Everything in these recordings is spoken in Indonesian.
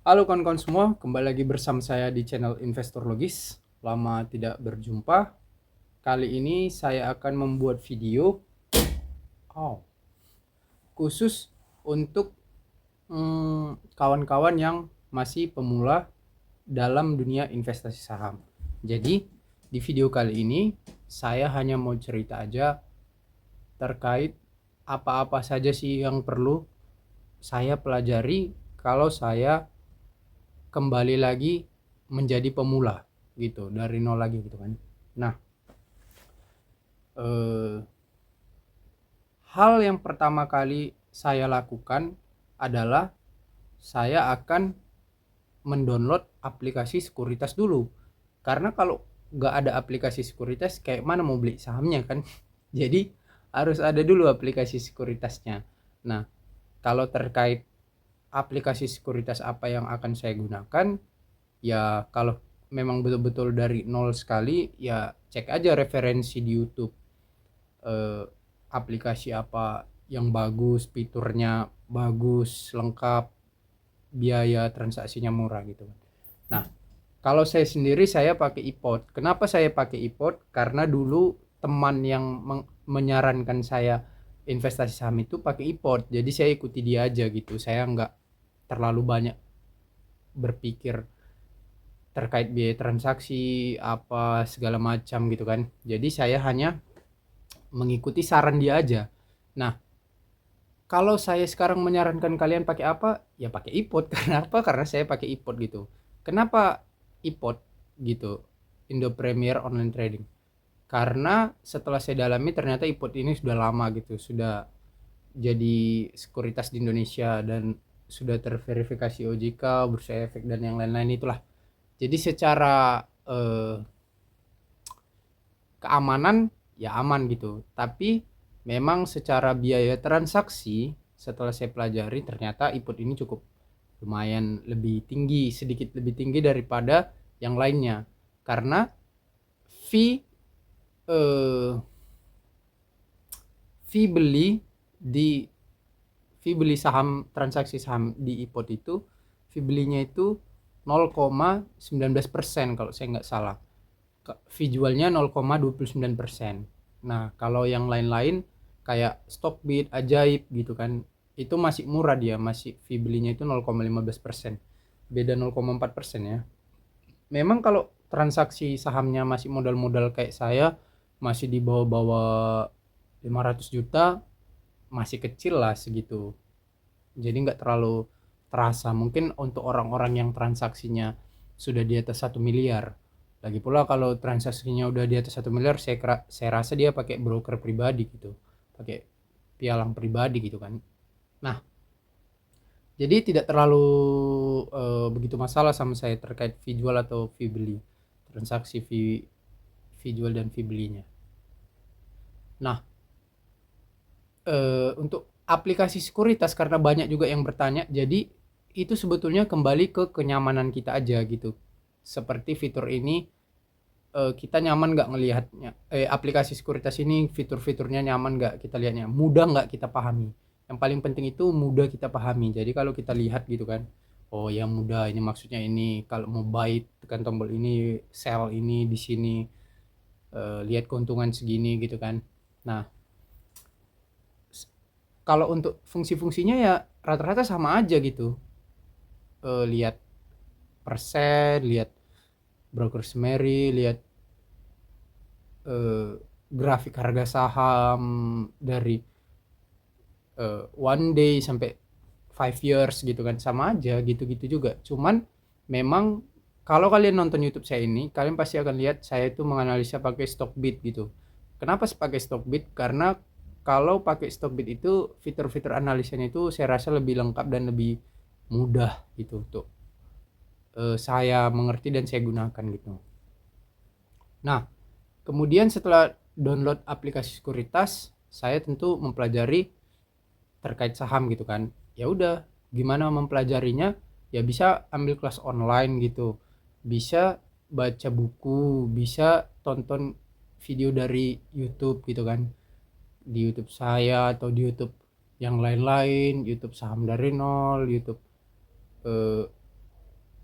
Halo kawan-kawan semua, kembali lagi bersama saya di channel Investor Logis. Lama tidak berjumpa. Kali ini saya akan membuat video khusus untuk kawan-kawan yang masih pemula dalam dunia investasi saham. Jadi di video kali ini saya hanya mau cerita aja terkait apa-apa saja sih yang perlu saya pelajari kalau saya kembali lagi menjadi pemula gitu, dari nol lagi gitu kan. Nah, eh, hal yang pertama kali saya lakukan adalah saya akan mendownload aplikasi sekuritas dulu, karena kalau nggak ada aplikasi sekuritas kayak mana mau beli sahamnya kan. Jadi harus ada dulu aplikasi sekuritasnya. Nah, kalau terkait aplikasi sekuritas apa yang akan saya gunakan, ya kalau memang betul-betul dari nol sekali, ya cek aja referensi di YouTube, eh, aplikasi apa yang bagus, fiturnya bagus, lengkap, biaya transaksinya murah gitu. Nah, kalau saya sendiri saya pakai iPod. Kenapa saya pakai iPod? Karena dulu teman yang menyarankan saya investasi saham itu pakai iPod. Jadi saya ikuti dia aja gitu. Saya nggak terlalu banyak berpikir terkait biaya transaksi apa segala macam gitu kan. Jadi saya hanya mengikuti saran dia aja. Nah, kalau saya sekarang menyarankan kalian pakai apa, ya pakai iPod. Karena apa? Karena saya pakai iPod gitu. Kenapa iPod gitu? Indo Premier Online Trading. Karena setelah saya dalami ternyata iPod ini sudah lama gitu, sudah jadi sekuritas di Indonesia dan sudah terverifikasi OJK, Bursa Efek dan yang lain-lain itulah. Jadi secara keamanan ya aman gitu, tapi memang secara biaya transaksi setelah saya pelajari ternyata iPod ini cukup lumayan lebih tinggi, sedikit lebih tinggi daripada yang lainnya, karena fee eh, fee beli di fee beli saham, transaksi saham di iPod itu, fee belinya itu 0,19% kalau saya nggak salah. Fee jualnya 0,29%. Nah, kalau yang lain-lain kayak Stockbit, Ajaib gitu kan, itu masih murah, dia masih fee belinya itu 0,15%. Beda 0,4% ya. Memang kalau transaksi sahamnya masih modal-modal kayak saya, masih di bawah-bawah 500 juta, masih kecil lah segitu. Jadi nggak terlalu terasa. Mungkin untuk orang-orang yang transaksinya sudah di atas 1 miliar. Lagi pula kalau transaksinya udah di atas 1 miliar, saya rasa dia pakai broker pribadi gitu, pakai pialang pribadi gitu kan. Nah, jadi tidak terlalu begitu masalah sama saya terkait fee jual atau fee beli, transaksi fee jual dan fee belinya. Nah, untuk aplikasi sekuritas, karena banyak juga yang bertanya, jadi itu sebetulnya kembali ke kenyamanan kita aja gitu. Seperti fitur ini, kita nyaman nggak ngelihatnya, aplikasi sekuritas ini fitur-fiturnya nyaman nggak kita lihatnya, mudah nggak kita pahami. Yang paling penting itu mudah kita pahami. Jadi kalau kita lihat gitu kan, oh ya mudah, ini maksudnya ini, kalau mau buy tekan tombol ini, sell ini di sini, lihat keuntungan segini gitu kan. Nah, kalau untuk fungsi-fungsinya ya rata-rata sama aja gitu. Lihat persen, lihat broker summary, lihat eh, grafik harga saham dari one day sampai 5 years gitu kan, sama aja gitu-gitu juga. Cuman memang kalau kalian nonton YouTube saya ini, kalian pasti akan lihat saya itu menganalisa pakai Stockbit gitu. Kenapa pakai Stockbit? Karena kalau pakai Stockbit itu fitur-fitur analisanya itu saya rasa lebih lengkap dan lebih mudah gitu untuk saya mengerti dan saya gunakan gitu. Nah, kemudian setelah download aplikasi sekuritas, saya tentu mempelajari terkait saham gitu kan. Ya udah, gimana mempelajarinya? Ya bisa ambil kelas online gitu. Bisa baca buku, bisa tonton video dari YouTube gitu kan. Di YouTube saya atau di YouTube yang lain-lain, YouTube saham dari nol, YouTube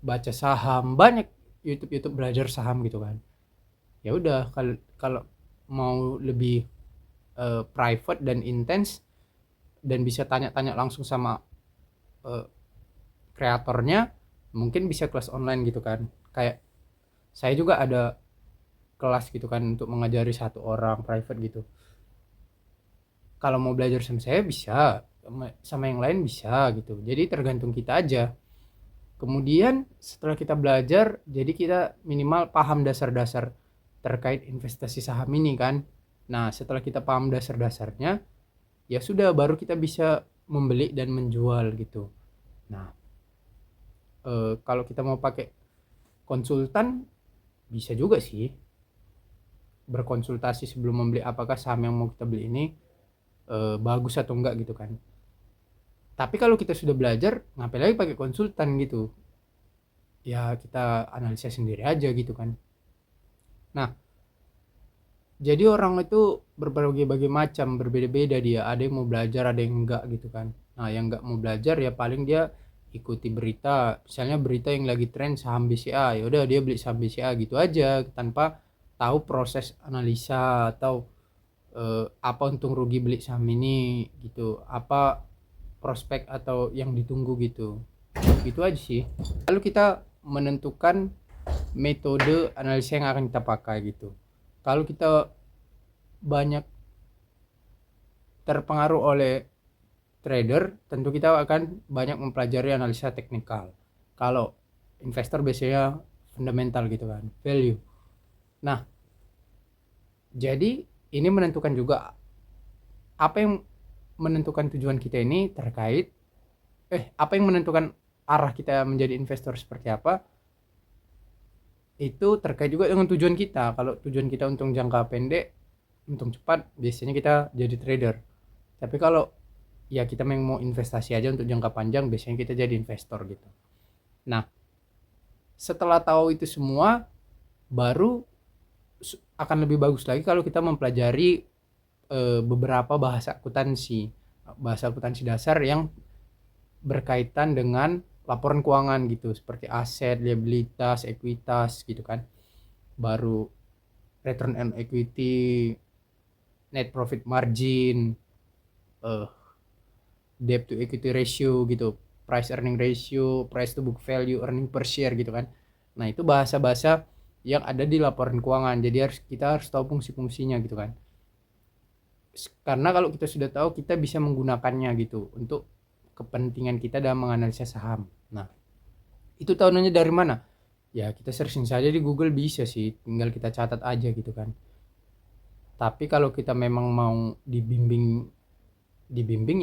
baca saham, banyak YouTube belajar saham gitu kan. Ya udah, kalau mau lebih private dan intens dan bisa tanya-tanya langsung sama kreatornya, mungkin bisa kelas online gitu kan. Kayak saya juga ada kelas gitu kan untuk mengajari satu orang private gitu. Kalau mau belajar sama saya bisa, sama yang lain bisa gitu. Jadi tergantung kita aja. Kemudian setelah kita belajar, jadi kita minimal paham dasar-dasar terkait investasi saham ini kan. Nah, setelah kita paham dasar-dasarnya, ya sudah, baru kita bisa membeli dan menjual gitu. Nah, kalau kita mau pakai konsultan, bisa juga sih berkonsultasi sebelum membeli apakah saham yang mau kita beli ini bagus atau enggak gitu kan. Tapi kalau kita sudah belajar, ngapain lagi pakai konsultan gitu? Ya kita analisa sendiri aja gitu kan. Nah, jadi orang itu berbagai macam, berbeda-beda dia. Ada yang mau belajar, ada yang enggak gitu kan. Nah, yang enggak mau belajar ya paling dia ikuti berita. Misalnya berita yang lagi tren saham BCA, ya udah dia beli saham BCA gitu aja tanpa tahu proses analisa atau apa untung rugi beli saham ini gitu. Apa prospek atau yang ditunggu gitu. Gitu aja sih. Lalu kita menentukan metode analisa yang akan kita pakai gitu. Kalau kita banyak terpengaruh oleh trader, tentu kita akan banyak mempelajari analisa teknikal. Kalau investor biasanya fundamental gitu kan, value. Nah, jadi ini menentukan juga apa yang menentukan tujuan kita ini terkait apa yang menentukan arah kita menjadi investor seperti apa, itu terkait juga dengan tujuan kita. Kalau tujuan kita untuk jangka pendek, untung cepat, biasanya kita jadi trader. Tapi kalau ya kita memang mau investasi aja untuk jangka panjang, biasanya kita jadi investor gitu. Nah, setelah tahu itu semua, baru akan lebih bagus lagi kalau kita mempelajari beberapa bahasa akuntansi dasar yang berkaitan dengan laporan keuangan gitu, seperti aset, liabilitas, ekuitas gitu kan. Baru return on equity, net profit margin, debt to equity ratio gitu, price earning ratio, price to book value, earning per share gitu kan. Nah, itu bahasa-bahasa yang ada di laporan keuangan. Jadi kita harus tahu fungsi-fungsinya gitu kan. Karena kalau kita sudah tahu, kita bisa menggunakannya gitu untuk kepentingan kita dalam menganalisa saham. Nah, itu tahunya dari mana? Ya kita searching saja di Google bisa sih, tinggal kita catat aja gitu kan. Tapi kalau kita memang mau dibimbing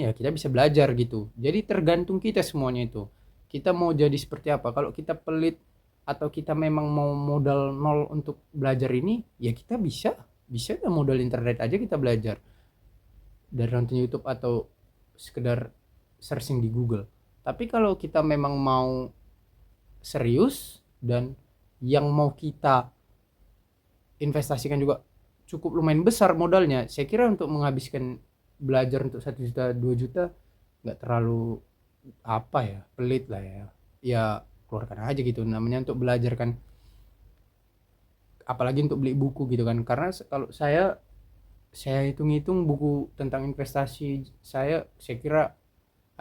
ya kita bisa belajar gitu. Jadi tergantung kita semuanya itu. Kita mau jadi seperti apa. Kalau kita pelit atau kita memang mau modal nol untuk belajar ini, ya kita bisa modal internet aja kita belajar. Dari nonton YouTube atau sekedar searching di Google. Tapi kalau kita memang mau serius dan yang mau kita investasikan juga cukup lumayan besar modalnya, saya kira untuk menghabiskan belajar untuk 1 juta 2 juta nggak terlalu apa ya, pelit lah ya keluarkan aja gitu, namanya untuk belajar kan, apalagi untuk beli buku gitu kan. Karena kalau saya hitung-hitung buku tentang investasi, saya kira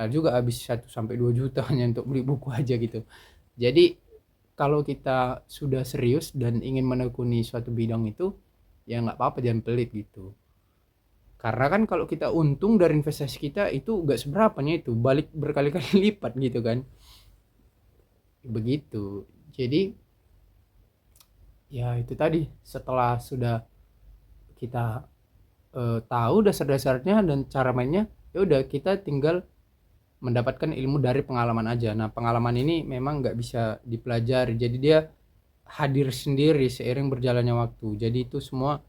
juga habis 1-2 juta hanya untuk beli buku aja gitu. Jadi kalau kita sudah serius dan ingin menekuni suatu bidang itu, ya nggak apa-apa, jangan pelit gitu. Karena kan kalau kita untung dari investasi kita itu nggak seberapanya, itu balik berkali-kali lipat gitu kan. Begitu. Jadi ya itu tadi, setelah sudah kita tahu dasar-dasarnya dan cara mainnya, ya udah kita tinggal mendapatkan ilmu dari pengalaman aja. Nah, pengalaman ini memang nggak bisa dipelajari, jadi dia hadir sendiri seiring berjalannya waktu. Jadi itu semua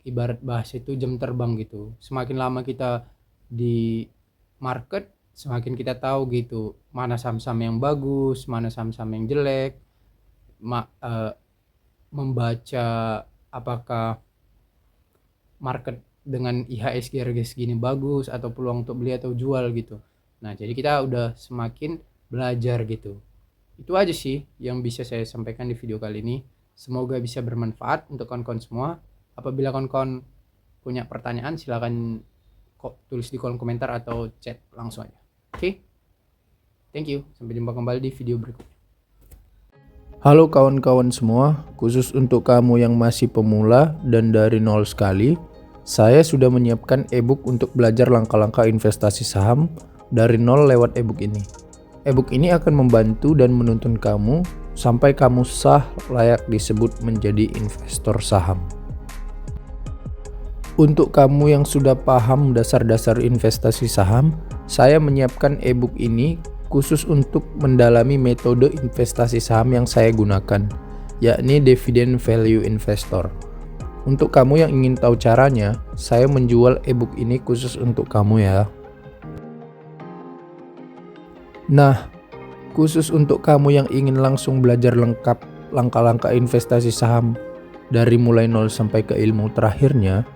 ibarat bahasa itu jam terbang gitu. Semakin lama kita di market, semakin kita tahu gitu mana saham-saham yang bagus, mana saham-saham yang jelek, membaca apakah market dengan IHSG harga segini bagus atau peluang untuk beli atau jual gitu. Nah, jadi kita udah semakin belajar gitu. Itu aja sih yang bisa saya sampaikan di video kali ini. Semoga bisa bermanfaat untuk kawan-kawan semua. Apabila kawan-kawan punya pertanyaan, silakan tulis di kolom komentar atau chat langsung aja. Oke? Thank you. Sampai jumpa kembali di video berikutnya. Halo kawan-kawan semua, khusus untuk kamu yang masih pemula dan dari nol sekali, saya sudah menyiapkan ebook untuk belajar langkah-langkah investasi saham dari nol lewat ebook ini. Ebook ini akan membantu dan menuntun kamu sampai kamu sah layak disebut menjadi investor saham. Untuk kamu yang sudah paham dasar-dasar investasi saham, saya menyiapkan ebook ini khusus untuk mendalami metode investasi saham yang saya gunakan, yakni Dividend Value Investor. Untuk kamu yang ingin tahu caranya, saya menjual ebook ini khusus untuk kamu ya. Nah, khusus untuk kamu yang ingin langsung belajar lengkap langkah-langkah investasi saham dari mulai nol sampai ke ilmu terakhirnya,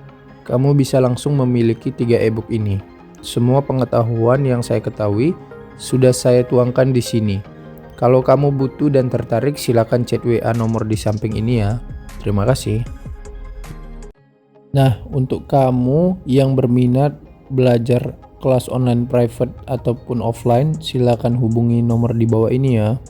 kamu bisa langsung memiliki 3 ebook ini. Semua pengetahuan yang saya ketahui sudah saya tuangkan di sini. Kalau kamu butuh dan tertarik, silakan chat WA nomor di samping ini ya. Terima kasih. Nah, untuk kamu yang berminat belajar kelas online private ataupun offline, silakan hubungi nomor di bawah ini ya.